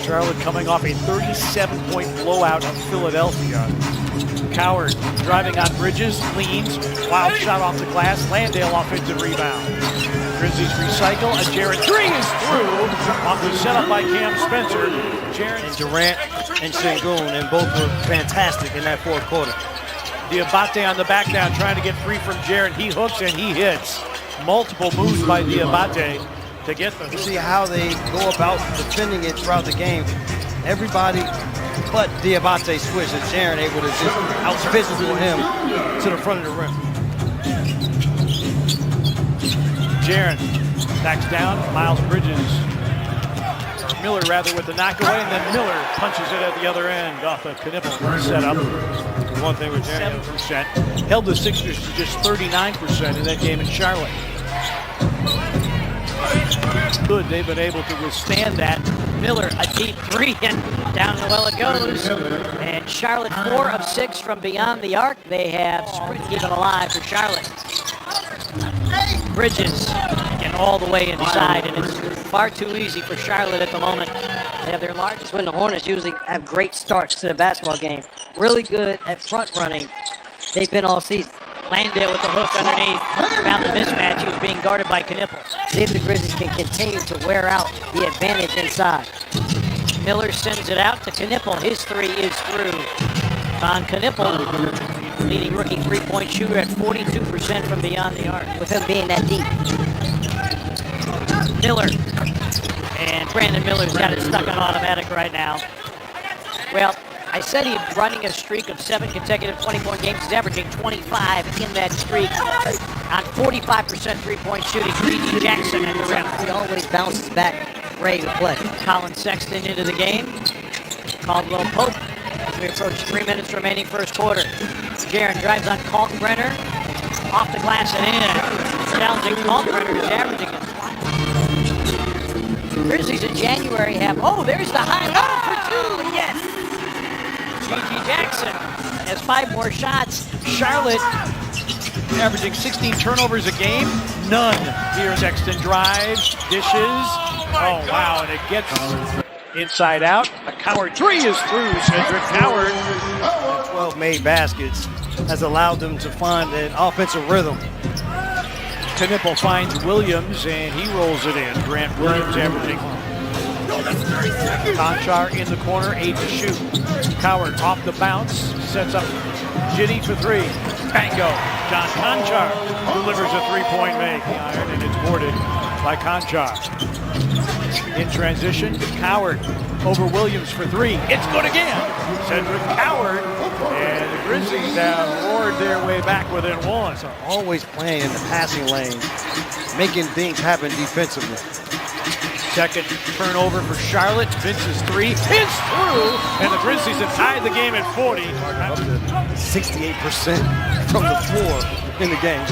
Charlotte coming off a 37-point blowout of Philadelphia. Coward driving on Bridges, leans, wild shot off the glass, Landale offensive rebound. Grizzlies recycle, a Jarrett three is through, off the setup by Cam Spencer. Jarrett and Durant and Sengun, and both were fantastic in that fourth quarter. Diabate on the back down, trying to get free from Jarrett. He hooks and he hits. Multiple moves by Diabate to get them. You see how they go about defending it throughout the game. Everybody but Diabate switched, and Jaren able to just out-physical him to the front of the rim. Jaren backs down, Miles Bridges, or Miller rather, with the knockaway, and then Miller punches it at the other end off the Knipple setup. One thing with Jaren, 7%, held the Sixers to just 39% in that game in Charlotte. Good, they've been able to withstand that. Miller, a deep three, and down the well it goes. And Charlotte 4 of 6 from beyond the arc. They have sprint even alive for Charlotte. Bridges and all the way inside, and it's far too easy for Charlotte at the moment. They have their largest win. The Hornets usually have great starts to the basketball game. Really good at front running. They've been all season. Landale with the hook underneath. Found the mismatch. He was being guarded by Knipple. See if the Grizzlies can continue to wear out the advantage inside. Miller sends it out to Knipple. His three is through. Von Knipple, leading rookie three-point shooter at 42% from beyond the arc, with him being that deep. Miller. And Brandon Miller's got it stuck on automatic right now. Well, I said he's running a streak of 7 consecutive 20-point games. He's averaging 25 in that streak on 45% three-point shooting. G.G. Jackson at the rim. He always bounces back, ready to play. Colin Sexton into the game. Caldwell Pope. As we approach 3 minutes remaining first quarter. Jaren drives on Kalkbrenner. Off the glass and in. Challenging Kalkbrenner, who's averaging it. Grizzlies in January have, oh, there's the high low for 2, yes! G.G. Jackson has 5 more shots. Charlotte averaging 16 turnovers a game. None. Here Sexton drives, dishes. Oh, wow, and it gets inside out. A Coward three is through. Cedric Coward. 12 made baskets has allowed them to find an offensive rhythm. Knipple finds Williams, and he rolls it in. Grant Williams averaging. Conchar in the corner, 8 to shoot. Coward off the bounce, sets up Jitty for 3. Bango. John Conchar delivers a three-point make. The iron, and it's boarded by Conchar. In transition, Coward over Williams for 3. It's good again. Cedric Coward, and the Grizzlies have roared their way back within 1. So always playing in the passing lane, making things happen defensively. Second turnover for Charlotte. Vince's 3 is through, and the Grizzlies have tied the game at 40. Up to 68% from the floor in the game.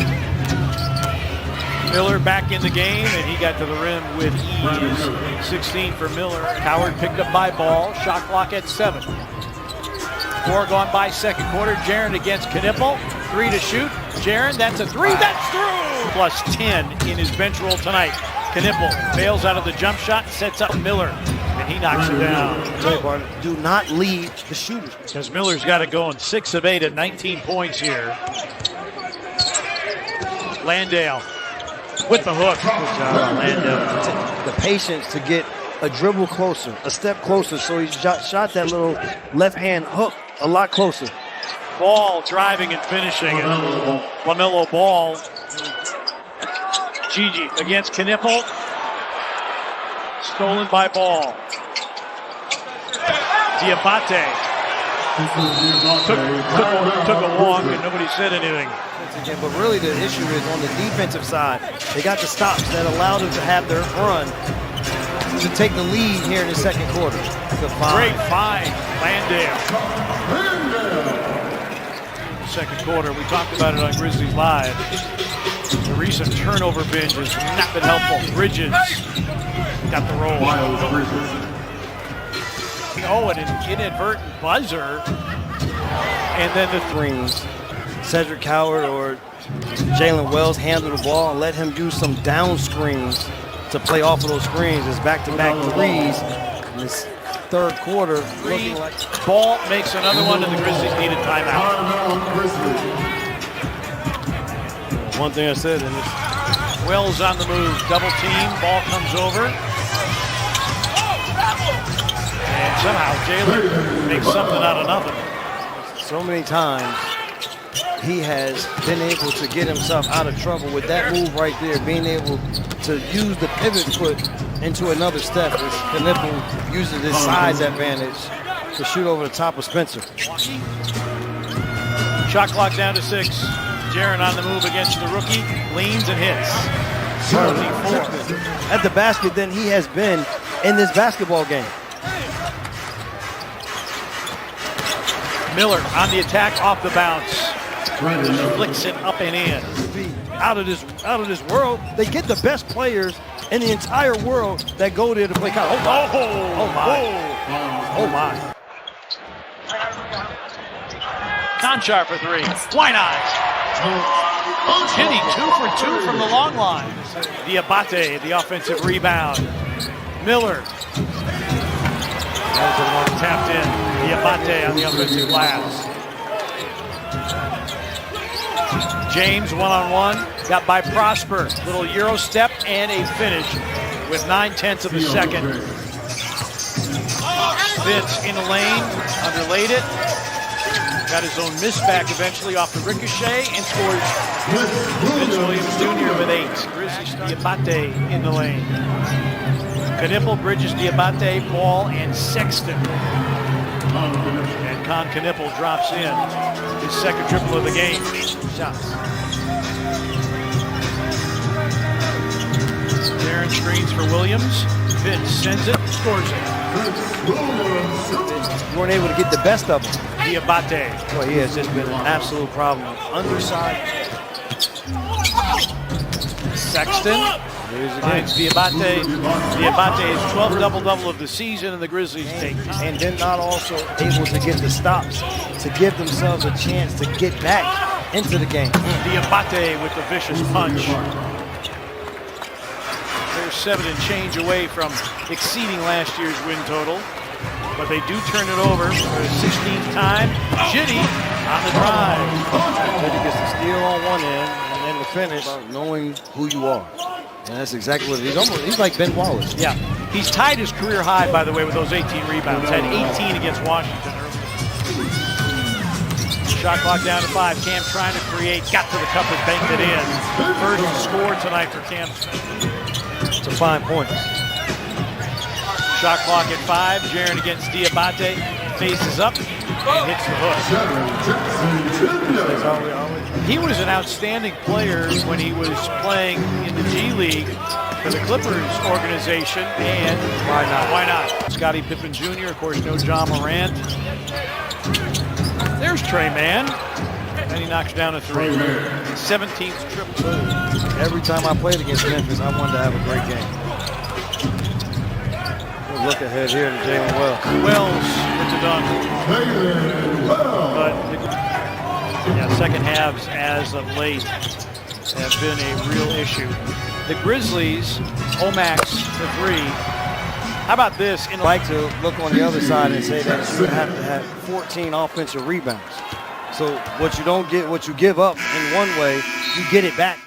Miller back in the game, and he got to the rim with ease. 16 for Miller. Coward picked up by Ball. Shot clock at 7. 4 gone by second quarter. Jaren against Knipple. 3 to shoot. Jaren, that's a 3. That's through! Plus 10 in his bench roll tonight. Knipple bails out of the jump shot, sets up Miller, and he knocks it down. Do not lead the shooters. Because Miller's got it going. 6 of 8 at 19 points here. Landale with the hook. Good job, Landale. The patience to get a dribble closer, a step closer, so he shot that little left-hand hook a lot closer. Ball driving and finishing. And LaMelo Ball. Gigi against Knipple. Stolen by Ball. Diabate took a walk and nobody said anything. But really the issue is on the defensive side. They got the stops that allowed them to have their run to take the lead here in the second quarter. Great find, Landale. Second quarter, we talked about it on Grizzlies Live. The recent turnover binge has not been helpful. Bridges got the roll. Oh, and an inadvertent buzzer. And then the screens. Cedric Coward or Jalen Wells handle the ball and let him do some down screens to play off of those screens. It's back-to-back threes in this third quarter. Looking like Ball makes another one, and the Grizzlies need a timeout. one thing I said, and it's Wells on the move, double team, ball comes over. And somehow Jalen makes something out of nothing. so many times he has been able to get himself out of trouble with that move right there, being able to use the pivot foot into another step. As Knippel uses his size advantage to shoot over the top of Spencer. Shot clock down to 6. Jaren on the move against the rookie, leans and hits. At the basket than he has been in this basketball game. Miller on the attack off the bounce. Flicks it up and in. Out of this world. They get the best players in the entire world that go there to play college. Oh my. Oh my. Conchar for 3. Why not? Hitting 2 for 2 from the long line. Diabate, the offensive rebound. Miller. That was the one tapped in. Diabate on the offensive glass. James one-on-one. Got by Prosper. Little Euro step and a finish with 9/10 of a second. Vince in the lane. Underlaid it. Got his own miss back eventually off the ricochet and scores. Vince Williams Jr. with 8. Grizzlies Diabate in the lane. Knippel bridges Diabate, Ball, and Sexton. And Con Knippel drops in his second triple of the game. Shots. Jaren screens for Williams. Vince sends it, scores it. You weren't able to get the best of him. Diabate. Boy, he has just been an absolute problem. Underside. Sexton finds Diabate. Diabate is 12th double-double of the season, and the Grizzlies take. And then not also able to get the stops to give themselves a chance to get back into the game. Diabate with the vicious punch. They're 7 and change away from exceeding last year's win total. But they do turn it over for the 16th time. Jitty on the drive. Jitty gets the steal on one end, and then the finish, knowing who you are. And that's exactly what it is. He's like Ben Wallace. Yeah. He's tied his career high, by the way, with those 18 rebounds. Had 18 against Washington earlier. Shot clock down to 5. Cam trying to create. Got to the cup and banked it in. First score tonight for Cam. To 5 points. Shot clock at 5. Jaren against Diabate. Faces up and hits the hook. He was an outstanding player when he was playing in the G League for the Clippers organization. And why not? Why not? Scottie Pippen Jr., of course, no John Morant. There's Trey Mann. And he knocks down a 3. 17th triple. Every time I played against Memphis, I wanted to have a great game. Look ahead here to Jalen Wells with the dunk. But second halves as of late have been a real issue. The Grizzlies, Omax for 3. How about this? I'd like to look on the other side and say that you have to have 14 offensive rebounds. So what you don't get, what you give up in one way, you get it back.